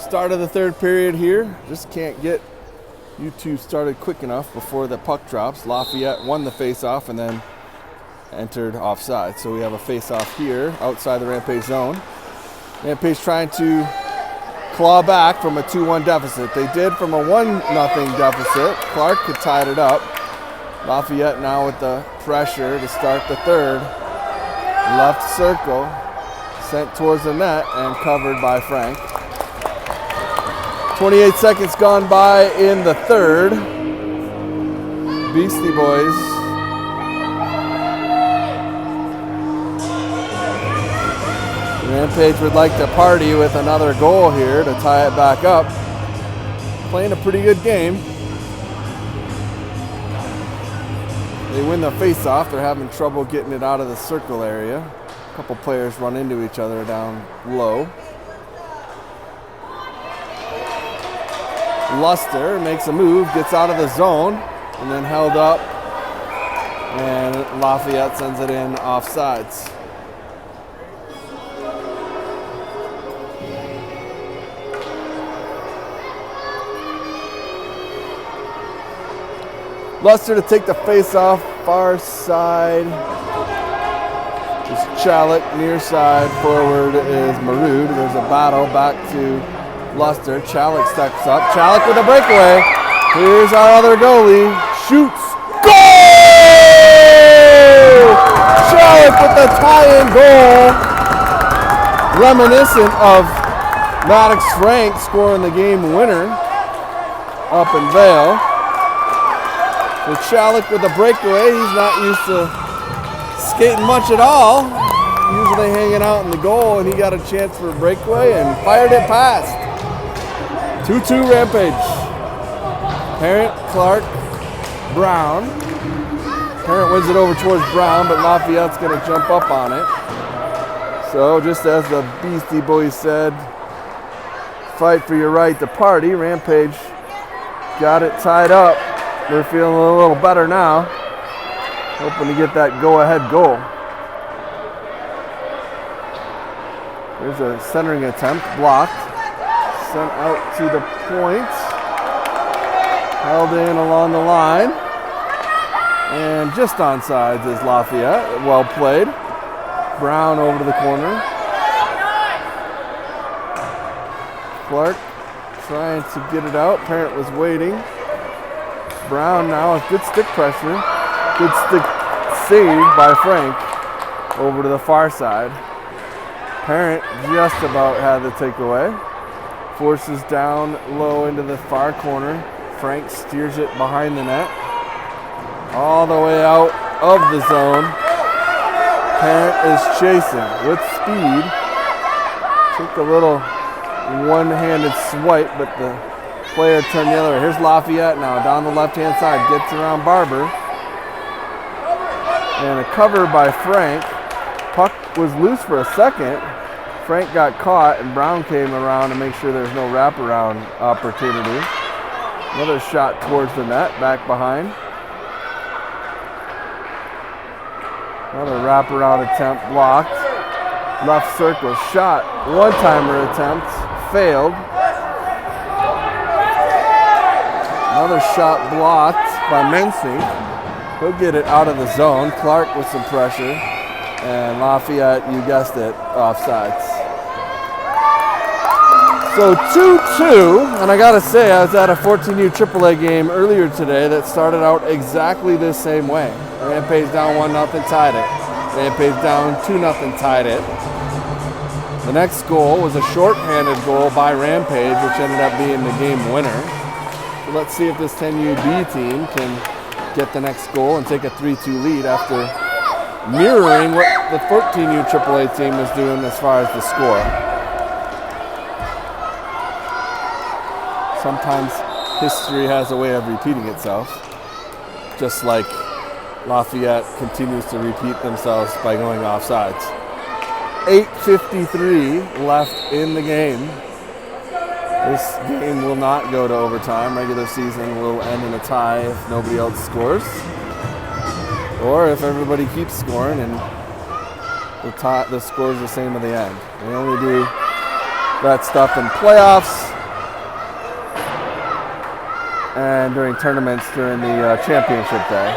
Start of the third period here. Just can't get you two started quick enough before the puck drops. Lafayette won the face-off and then entered offside. So we have a face-off here outside the Rampage zone. Rampage trying to claw back from a 2-1 deficit. They did from a 1-0 deficit. Clark had tied it up. Lafayette now with the pressure to start the third. Left circle, sent towards the net and covered by Frank. 28 seconds gone by in the third. Beastie Boys Rampage would like to party with another goal here to tie it back up. Playing a pretty good game. They win the face-off. They're having trouble getting it out of the circle area. A couple players run into each other down low. Luster makes a move, gets out of the zone, and then held up. And Lafayette sends it in offsides. Luster to take the face-off, far side. It's Chalik, near side. Forward is Marood. There's a battle back to Luster. Chalik steps up. Chalik with a breakaway. Here's our other goalie. Shoots. Goal! Chalik with the tie-in goal. Reminiscent of Maddox Frank scoring the game winner up in Vale. With Chalik with a breakaway, he's not used to skating much at all. Usually hanging out in the goal, and he got a chance for a breakaway and fired it past. 2-2 Rampage. Parent, Clark, Brown. Parent wins it over towards Brown, but Lafayette's going to jump up on it. So just as the Beastie Boys said, fight for your right to party, Rampage got it tied up. They're feeling a little better now. Hoping to get that go-ahead goal. There's a centering attempt, blocked. Sent out to the point. Held in along the line. And just onside is Lafayette. Well played. Brown over to the corner. Clark trying to get it out. Parent was waiting. Brown now with good stick pressure. Good stick save by Frank over to the far side. Parent just about had the takeaway. Forces down low into the far corner. Frank steers it behind the net. All the way out of the zone. Parent is chasing with speed. Took a little one-handed swipe, but the player turned the other way. Here's Lafayette now down the left-hand side. Gets around Barber. And a cover by Frank. Puck was loose for a second. Frank got caught and Brown came around to make sure there's no wraparound opportunity. Another shot towards the net, back behind. Another wraparound attempt blocked. Left circle shot. One-timer attempt failed. Another shot blocked by Mensing. He'll get it out of the zone. Clark with some pressure. And Lafayette, you guessed it, offsides. So 2-2, and I gotta say, I was at a 14U AAA game earlier today that started out exactly the same way. Rampage down 1-0, tied it. Rampage down 2-0, tied it. The next goal was a shorthanded goal by Rampage, which ended up being the game winner. So let's see if this 10UB team can get the next goal and take a 3-2 lead after mirroring what the 14U AAA team was doing as far as the score. Sometimes history has a way of repeating itself, just like Lafayette continues to repeat themselves by going offsides. 8:53 left in the game. This game will not go to overtime. Regular season will end in a tie if nobody else scores, or if everybody keeps scoring and the score is the same at the end. They only do that stuff in playoffs and during tournaments during the championship day.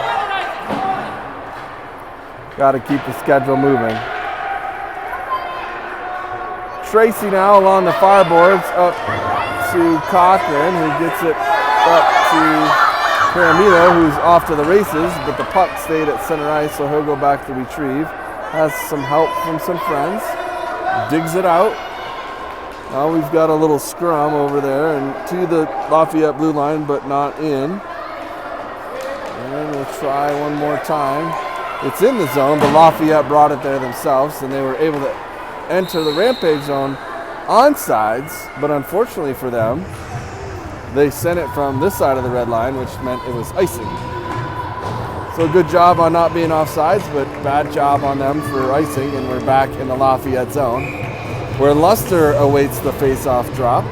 Got to keep the schedule moving. Tracy now along the far boards up to Cochran, who gets it up to Paramito, who's off to the races, but the puck stayed at center ice, so he'll go back to retrieve. Has some help from some friends. Digs it out. Now we've got a little scrum over there and to the Lafayette blue line, but not in. And we'll try one more time. It's in the zone, but Lafayette brought it there themselves, and they were able to enter the Rampage zone on sides, but unfortunately for them, they sent it from this side of the red line, which meant it was icing. So good job on not being offsides, but bad job on them for icing, and we're back in the Lafayette zone, where Luster awaits the face-off drop.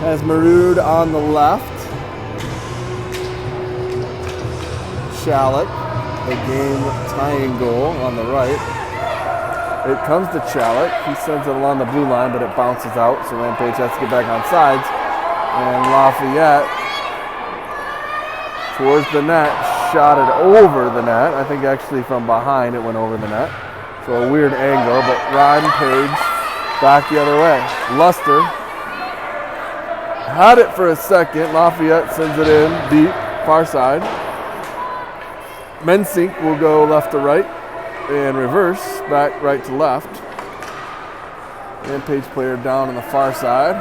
Has Marood on the left. Shallot, the game-tying goal on the right. It comes to Shallot. He sends it along the blue line, but it bounces out, so Rampage has to get back on sides. And Lafayette, towards the net, shot it over the net. I think actually from behind it went over the net. So a weird angle, but Rampage back the other way. Luster had it for a second. Lafayette sends it in deep, far side. Mensink will go left to right and reverse, back right to left. Rampage player down on the far side,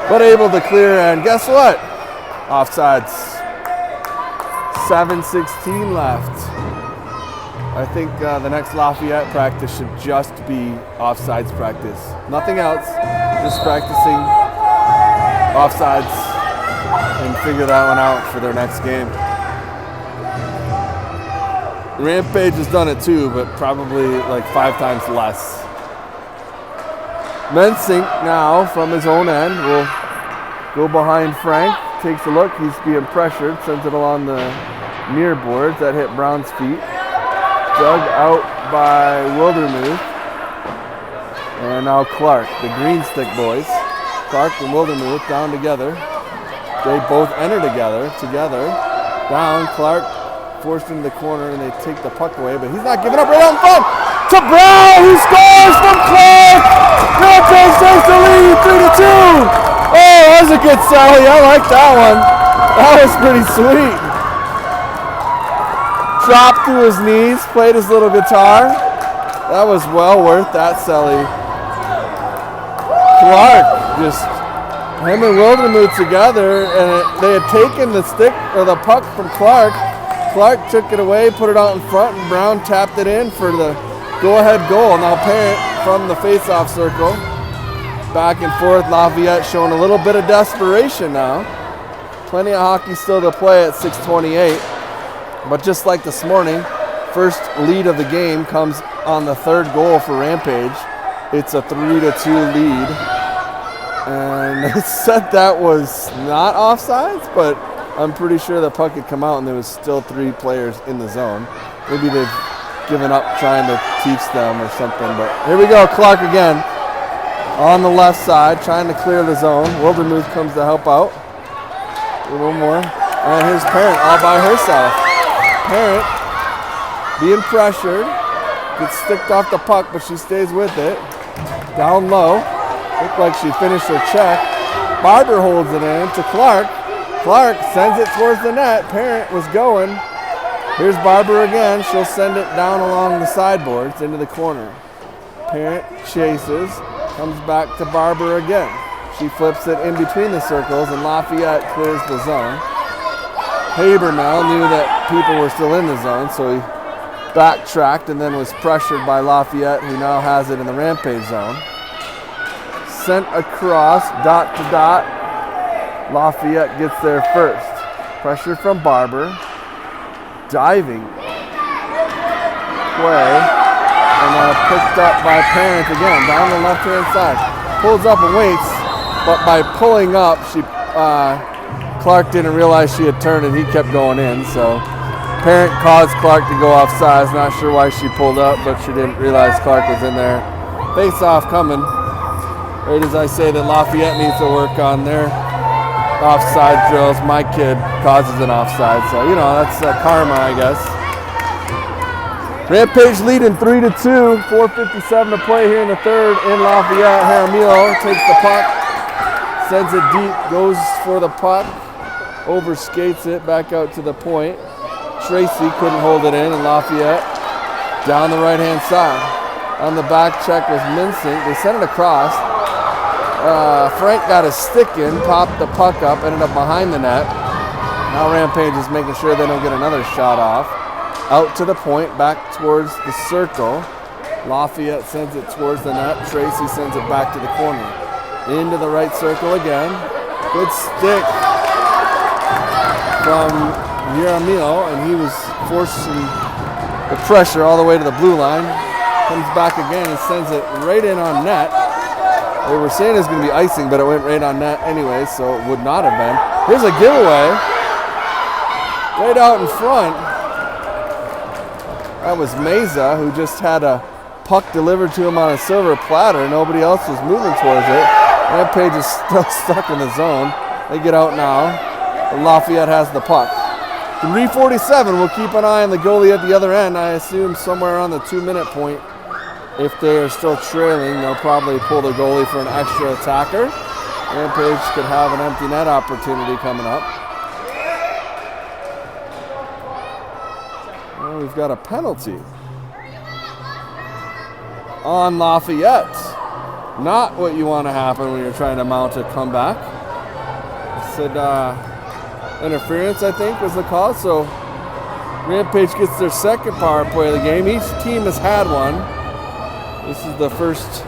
but able to clear, and guess what? Offsides. 7:16 left. I think the next Lafayette practice should just be offsides practice. Nothing else, just practicing offsides and figure that one out for their next game. Rampage has done it too, but probably like 5 times less. Mensink now from his own end will go behind Frank, takes a look, he's being pressured, sends it along the near boards that hit Brown's feet. Dug out by Wildermuth. And now Clark, the Green Stick boys. Clark and Wildermuth down together. They both enter together. Down, Clark forced into the corner, and they take the puck away, but he's not giving up. Right out in front to Brown, who scores from Clark. Rampage takes the lead, 3-2. Oh, that was a good sally. I like that one. That was pretty sweet. Dropped to his knees, played his little guitar. That was well worth that sally. Clark just him and Wildermuth together, and they had taken the stick or the puck from Clark. Clark took it away, put it out in front, and Brown tapped it in for the go-ahead goal. Now Parent from the face-off circle. Back and forth, Lafayette showing a little bit of desperation now. Plenty of hockey still to play at 6:28. But just like this morning, first lead of the game comes on the third goal for Rampage. It's a 3-2 lead. And they said that was not offsides, but I'm pretty sure the puck had come out and there was still 3 players in the zone. Maybe they've given up trying to teach them or something, but here we go, Clark again on the left side, trying to clear the zone. Wildermuth comes to help out. A little more. And here's Parent all by herself. Parent being pressured, gets sticked off the puck, but she stays with it. Down low. Looked like she finished her check. Barber holds it in to Clark. Clark sends it towards the net. Parent was going. Here's Barber again. She'll send it down along the sideboards into the corner. Parent chases, comes back to Barber again. She flips it in between the circles, and Lafayette clears the zone. Habermel knew that people were still in the zone, so he backtracked and then was pressured by Lafayette, who now has it in the Rampage zone. Sent across, dot to dot. Lafayette gets there first. Pressure from Barber. Diving play. And picked up by Parent again, down the left-hand side. Pulls up and waits, but by pulling up, Clark didn't realize she had turned and he kept going in, so Parent caused Clark to go off sides. Not sure why she pulled up, but she didn't realize Clark was in there. Face off coming. Right as I say that Lafayette needs to work on their offside drills. My kid causes an offside, so you know that's karma, I guess. Rampage leading 3-2. 4:57 to play here in the third in Lafayette. Jaramillo takes the puck, sends it deep, goes for the puck, overskates it back out to the point. Tracy couldn't hold it in, and Lafayette down the right-hand side. On the back check was Mincing. They sent it across. Frank got his stick in, popped the puck up, ended up behind the net. Now Rampage is making sure they don't get another shot off. Out to the point, back towards the circle. Lafayette sends it towards the net. Tracy sends it back to the corner. Into the right circle again. Good stick from Jaramillo, and he was forcing the pressure all the way to the blue line. Comes back again and sends it right in on net. They were saying it's going to be icing, but it went right on net anyway, so it would not have been. Here's a giveaway. Right out in front. That was Meza, who just had a puck delivered to him on a silver platter. Nobody else was moving towards it. Rampage is still stuck in the zone. They get out now. And Lafayette has the puck. 3:47. We'll keep an eye on the goalie at the other end. I assume somewhere on the 2-minute point. If they are still trailing, they'll probably pull the goalie for an extra attacker. Rampage could have an empty net opportunity coming up. Well, we've got a penalty on Lafayette. Not what you want to happen when you're trying to mount a comeback. I said interference, I think, was the call. So Rampage gets their second power play of the game. Each team has had one. This is the first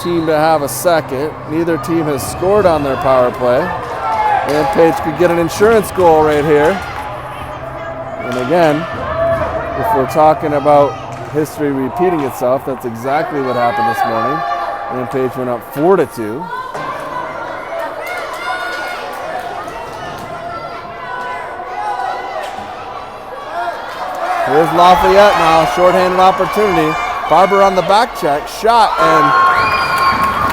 team to have a second. Neither team has scored on their power play. Rampage could get an insurance goal right here. And again, if we're talking about history repeating itself, that's exactly what happened this morning. Rampage went up 4-2. Here's Lafayette now, shorthanded opportunity. Barber on the back check, shot, and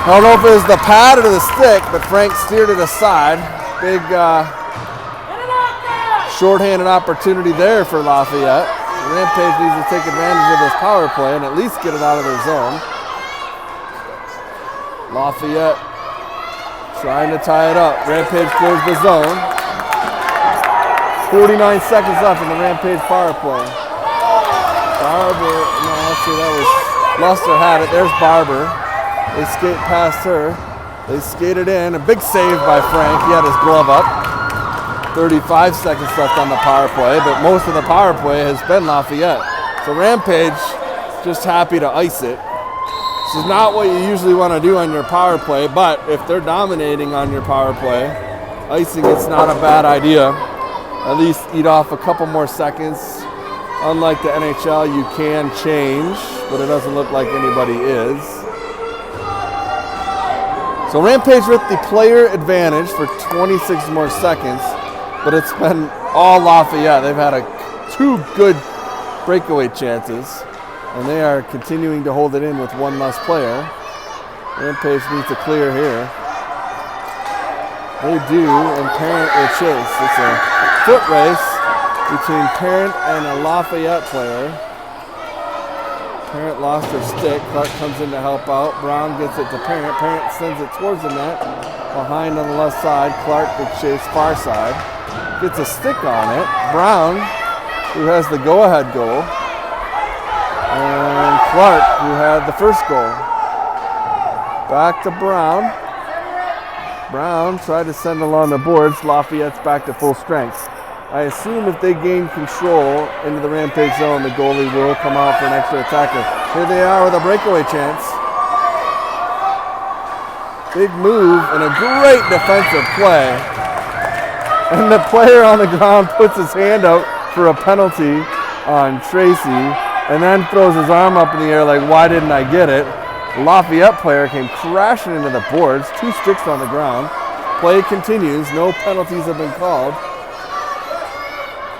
I don't know if it was the pad or the stick, but Frank steered it aside. Big shorthanded opportunity there for Lafayette. Rampage needs to take advantage of this power play and at least get it out of their zone. Lafayette trying to tie it up. Rampage clears the zone. 49 seconds left in the Rampage power play. Barber, no, actually that was, Luster had it. There's Barber. They skate past her. They skated in. A big save by Frank. He had his glove up. 35 seconds left on the power play, but most of the power play has been Lafayette. So Rampage just happy to ice it. This is not what you usually want to do on your power play, but if they're dominating on your power play, icing it's not a bad idea. At least eat off a couple more seconds. Unlike the NHL, you can change, but it doesn't look like anybody is. So Rampage with the player advantage for 26 more seconds. But it's been all Lafayette. They've had two good breakaway chances, and they are continuing to hold it in with one less player. Rampage needs to clear here. They do, and Parent will chase. It's a foot race between Parent and a Lafayette player. Parent lost her stick. Clark comes in to help out. Brown gets it to Parent. Parent sends it towards the net. Behind on the left side, Clark will chase far side. Gets a stick on it. Brown, who has the go-ahead goal, and Clark, who had the first goal. Back to Brown. Brown tried to send along the boards. Lafayette's back to full strength. I assume if they gain control into the Rampage zone, the goalie will come out for an extra attacker. Here they are with a breakaway chance. Big move and a great defensive play. And the player on the ground puts his hand out for a penalty on Tracy and then throws his arm up in the air like, why didn't I get it? The Lafayette player came crashing into the boards, 2 sticks on the ground. Play continues, no penalties have been called.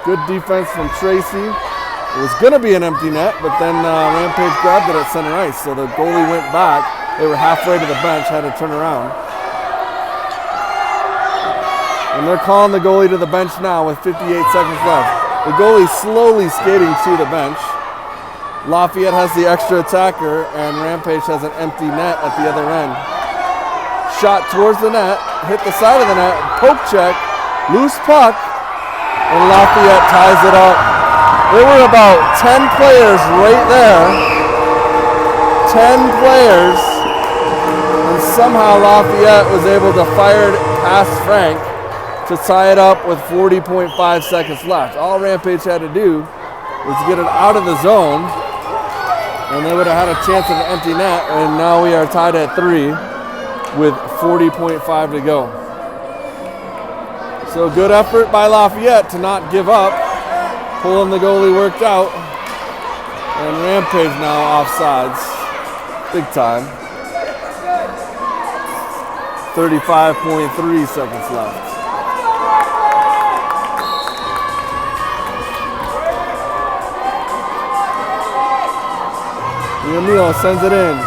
Good defense from Tracy. It was going to be an empty net, but then Rampage grabbed it at center ice, so the goalie went back. They were halfway to the bench, had to turn around. And they're calling the goalie to the bench now with 58 seconds left. The goalie slowly skating to the bench. Lafayette has the extra attacker, and Rampage has an empty net at the other end. Shot towards the net, hit the side of the net, poke check, loose puck, and Lafayette ties it up. There were about 10 players right there. 10 players, and somehow Lafayette was able to fire it past Frank to tie it up with 40.5 seconds left. All Rampage had to do was get it out of the zone, and they would have had a chance at an empty net, and now we are tied at 3 with 40.5 to go. So good effort by Lafayette to not give up. Pulling the goalie worked out, and Rampage now offsides. Big time. 35.3 seconds left. Emil sends it in.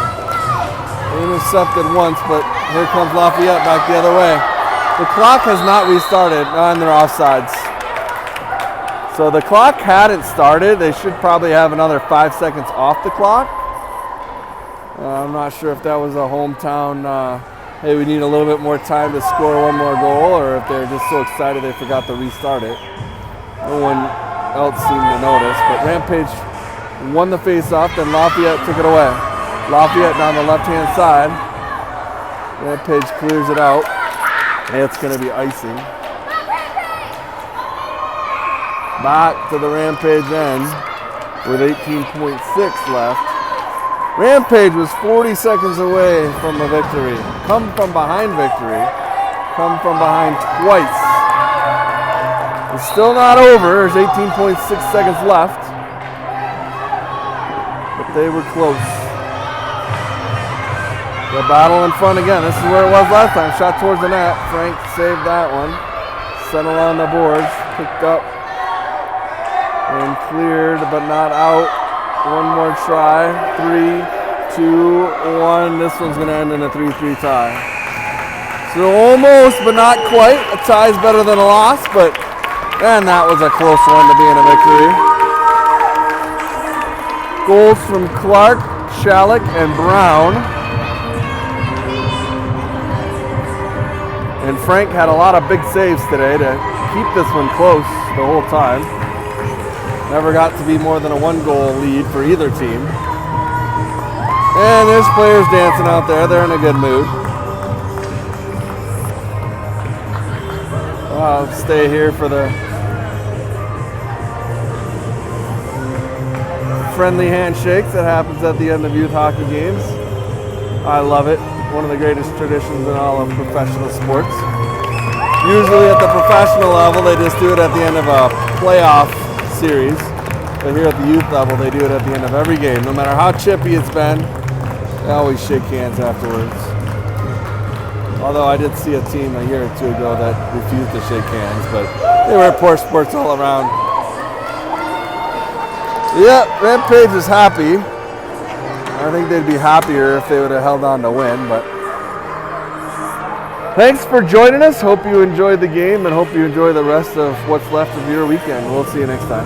Intercepted once, but here comes Lafayette back the other way. The clock has not restarted, and they're offsides. So the clock hadn't started. They should probably have another 5 seconds off the clock. I'm not sure if that was a hometown, hey, we need a little bit more time to score one more goal, or if they're just so excited they forgot to restart it. No one else seemed to notice, but Rampage won the face-off, then Lafayette took it away. Lafayette down the left-hand side. Rampage clears it out. It's going to be icing. Back to the Rampage end with 18.6 left. Rampage was 40 seconds away from a victory. Come from behind victory. Come from behind twice. It's still not over. There's 18.6 seconds left. But they were close. The battle in front again. This is where it was last time. Shot towards the net. Frank saved that one. Sent along the boards. Picked up and cleared, but not out. One more try. 3, 2, 1. This one's going to end in a 3-3 tie. So almost, but not quite. A tie's better than a loss, but man, that was a close one to be in a victory. Goals from Clark, Shalleck, and Brown. And Frank had a lot of big saves today to keep this one close the whole time. Never got to be more than a 1-goal lead for either team. And there's players dancing out there. They're in a good mood. I'll stay here for the friendly handshakes that happens at the end of youth hockey games. I love it. One of the greatest traditions in all of professional sports. Usually at the professional level, they just do it at the end of a playoff series. But here at the youth level, they do it at the end of every game. No matter how chippy it's been, they always shake hands afterwards. Although I did see a team a year or two ago that refused to shake hands, but they were poor sports all around. Yeah, Rampage is happy. I think they'd be happier if they would have held on to win, but thanks for joining us. Hope you enjoyed the game and hope you enjoy the rest of what's left of your weekend. We'll see you next time.